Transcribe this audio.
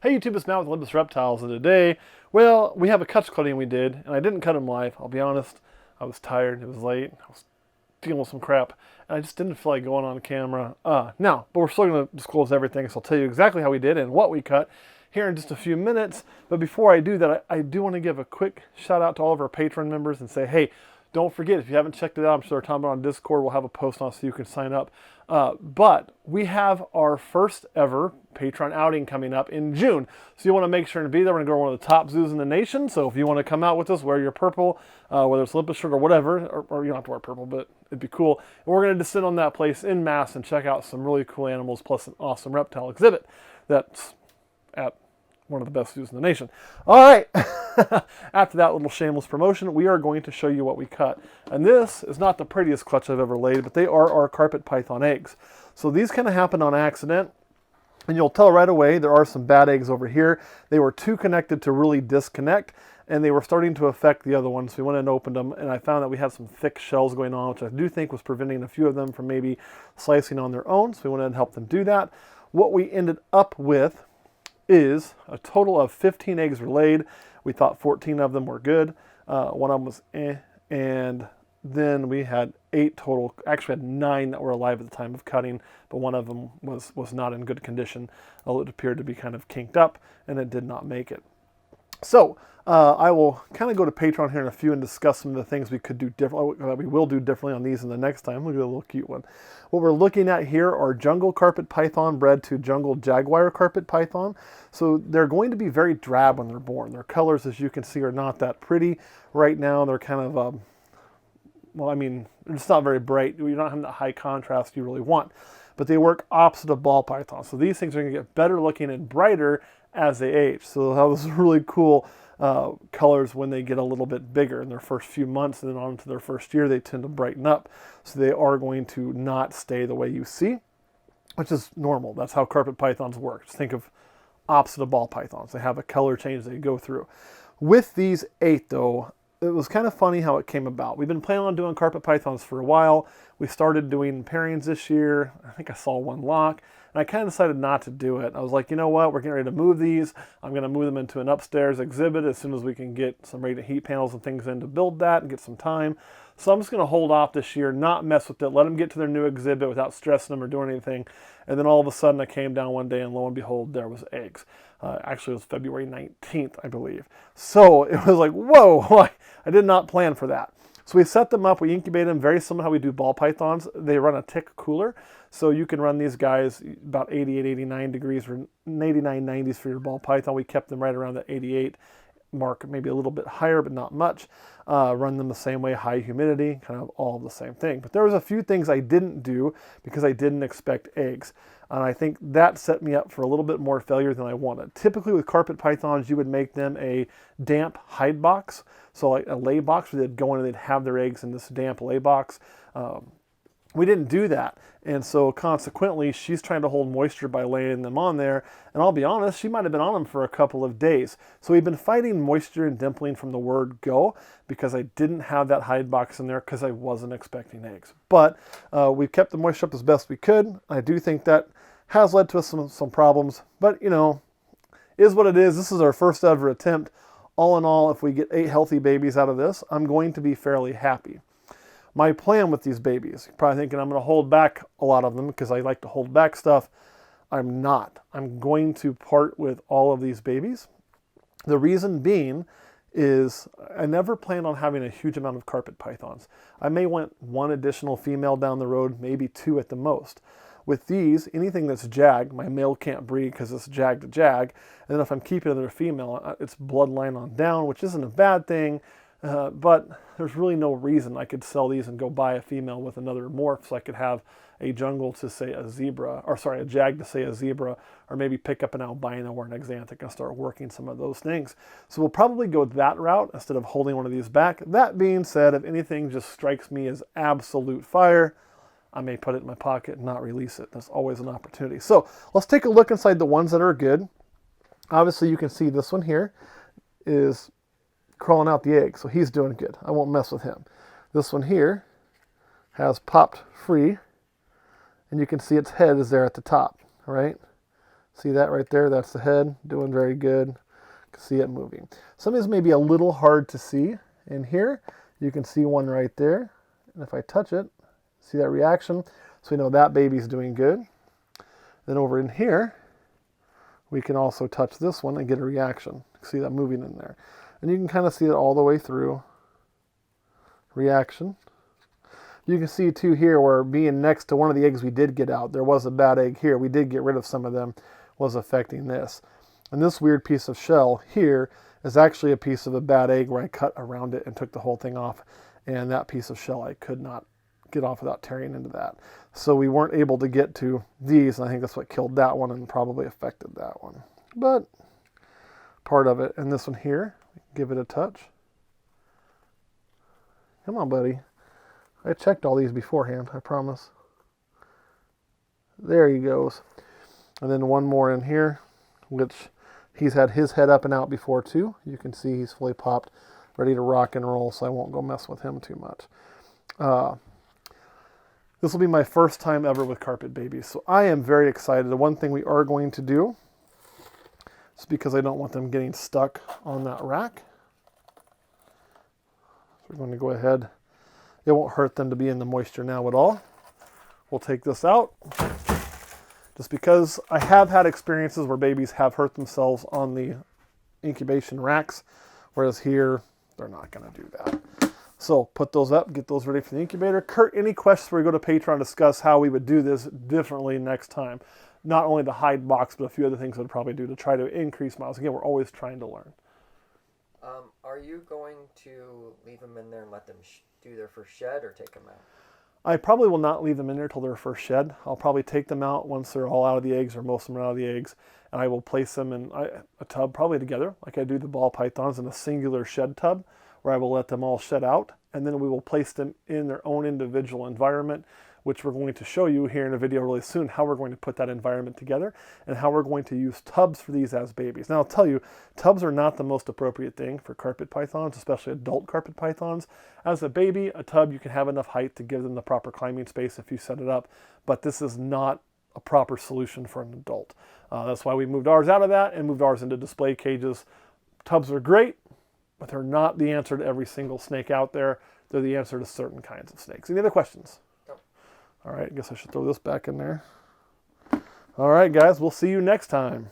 Hey YouTube, it's Matt with Olympus Reptiles, and today, well, we have a catch cutting we did, and I didn't cut him live. I'll be honest, I was tired, it was late, I was dealing with some crap, and I just didn't feel like going on camera. Now, but we're still going to disclose everything, so I'll tell you exactly how we did and what we cut here in just a few minutes. But before I do that, I do want to give a quick shout out to all of our Patreon members and say, hey, don't forget, if you haven't checked it out, I'm sure they're talking about on Discord. We'll have a post on it so you can sign up. But we have our first ever Patreon outing coming up in June. So you want to make sure to be there. We're going to go to one of the top zoos in the nation. So if you want to come out with us, wear your purple, whether it's Olympus shirt or whatever, or you don't have to wear purple, but it'd be cool. And we're going to just sit on that place en masse and check out some really cool animals, plus an awesome reptile exhibit that's at one of the best zoos in the nation. All right, after that little shameless promotion, we are going to show you what we cut. And this is not the prettiest clutch I've ever laid, but they are our carpet python eggs. So these kind of happened on accident, and you'll tell right away there are some bad eggs over here. They were too connected to really disconnect, and they were starting to affect the other ones. So we went and opened them, and I found that we had some thick shells going on, which I do think was preventing a few of them from maybe slicing on their own. So we went ahead and helped them do that. What we ended up with is a total of 15 eggs were laid. We thought 14 of them were good. One of them was and then we had 8 total. Actually had 9 that were alive at the time of cutting, but one of them was not in good condition. It appeared to be kind of kinked up, and it did not make it. So I will kind of go to Patreon here in a few and discuss some of the things we could do differently, that we will do differently on these in the next time. Look at a little cute one. What we're looking at here are jungle carpet python bred to jungle jaguar carpet python. So they're going to be very drab when they're born. Their colors, as you can see, are not that pretty. Right now they're kind of, well, I mean, it's not very bright. You don't have that high contrast you really want. But they work opposite of ball pythons. So these things are going to get better looking and brighter as they age. So they'll have this really cool colors when they get a little bit bigger in their first few months, and then on to their first year they tend to brighten up. So they are going to not stay the way you see, which is normal. That's how carpet pythons work. Just think of opposite of ball pythons. They have a color change they go through. With these 8 though, it was kind of funny how it came about. We've been planning on doing carpet pythons for a while. We started doing pairings this year. I think I saw one lock, and I kind of decided not to do it. I was like, you know what? We're getting ready to move these. I'm going to move them into an upstairs exhibit as soon as we can get some radiant heat panels and things in to build that and get some time. So I'm just going to hold off this year, not mess with it, let them get to their new exhibit without stressing them or doing anything. And then all of a sudden I came down one day and lo and behold, there was eggs. Actually, it was February 19th, I believe. So it was like, whoa, I did not plan for that. So we set them up, we incubate them very similar to how we do ball pythons. They run a tick cooler. So you can run these guys about 88, 89 degrees or 89, 90s for your ball python. We kept them right around the 88 mark, maybe a little bit higher, but not much. Run them the same way, high humidity, kind of all the same thing. But there was a few things I didn't do because I didn't expect eggs. And I think that set me up for a little bit more failure than I wanted. Typically with carpet pythons, you would make them a damp hide box. So like a lay box where they'd go in and they'd have their eggs in this damp lay box. We didn't do that. And so consequently, she's trying to hold moisture by laying them on there. And I'll be honest, she might have been on them for a couple of days. So we've been fighting moisture and dimpling from the word go because I didn't have that hide box in there because I wasn't expecting eggs. But we kept the moisture up as best we could. I do think that has led to some problems. But, you know, is what it is. This is our first ever attempt. All in all, if we get 8 healthy babies out of this, I'm going to be fairly happy. My plan with these babies, you're probably thinking I'm going to hold back a lot of them because I like to hold back stuff. I'm not. I'm going to part with all of these babies. The reason being is I never planned on having a huge amount of carpet pythons. I may want 1 additional female down the road, maybe 2 at the most. With these, anything that's jag, my male can't breed because it's jag to jag. And then if I'm keeping another female, it's bloodline on down, which isn't a bad thing. But there's really no reason I could sell these and go buy a female with another morph so I could have a jungle to say a zebra, or sorry, a jag to say a zebra, or maybe pick up an albino or an exanthic and start working some of those things. So we'll probably go that route instead of holding one of these back. That being said, if anything just strikes me as absolute fire, I may put it in my pocket and not release it. There's always an opportunity. So let's take a look inside the ones that are good. Obviously you can see this one here is crawling out the egg, so he's doing good. I won't mess with him. This one here has popped free, and you can see its head is there at the top, right? See that right there? That's the head, doing very good. You can see it moving. Some of these may be a little hard to see. In here, you can see one right there. And if I touch it, see that reaction? So we know that baby's doing good. Then over in here, we can also touch this one and get a reaction. See that moving in there. And you can kind of see it all the way through. Reaction. You can see too here where being next to one of the eggs we did get out, there was a bad egg here. We did get rid of some of them, was affecting this. And this weird piece of shell here is actually a piece of a bad egg where I cut around it and took the whole thing off. And that piece of shell I could not get off without tearing into that. So we weren't able to get to these, and I think that's what killed that one and probably affected that one. But part of it. And this one here, give it a touch. Come on, buddy. I checked all these beforehand, I promise. There he goes. And then one more in here, which he's had his head up and out before too. You can see he's fully popped, ready to rock and roll, so I won't go mess with him too much. This will be my first time ever with carpet babies, so I am very excited. The one thing we are going to do, is because I don't want them getting stuck on that rack. So we're going to go ahead. It won't hurt them to be in the moisture now at all. We'll take this out. Just because I have had experiences where babies have hurt themselves on the incubation racks, whereas here, they're not going to do that. So put those up, get those ready for the incubator. Kurt, any questions before we go to Patreon, discuss how we would do this differently next time? Not only the hide box, but a few other things I'd probably do to try to increase miles. Again, we're always trying to learn. Are you going to leave them in there and let them do their first shed, or take them out? I probably will not leave them in there till their first shed. I'll probably take them out once they're all out of the eggs, or most of them are out of the eggs, and I will place them in a tub, probably together, like I do the ball pythons, in a singular shed tub, where I will let them all shed out, and then we will place them in their own individual environment, which we're going to show you here in a video really soon, how we're going to put that environment together and how we're going to use tubs for these as babies. Now, I'll tell you, tubs are not the most appropriate thing for carpet pythons, especially adult carpet pythons. As a baby, a tub, you can have enough height to give them the proper climbing space if you set it up, but this is not a proper solution for an adult. That's why we moved ours out of that and moved ours into display cages. Tubs are great, but they're not the answer to every single snake out there. They're the answer to certain kinds of snakes. Any other questions? All right, I guess I should throw this back in there. All right, guys, we'll see you next time.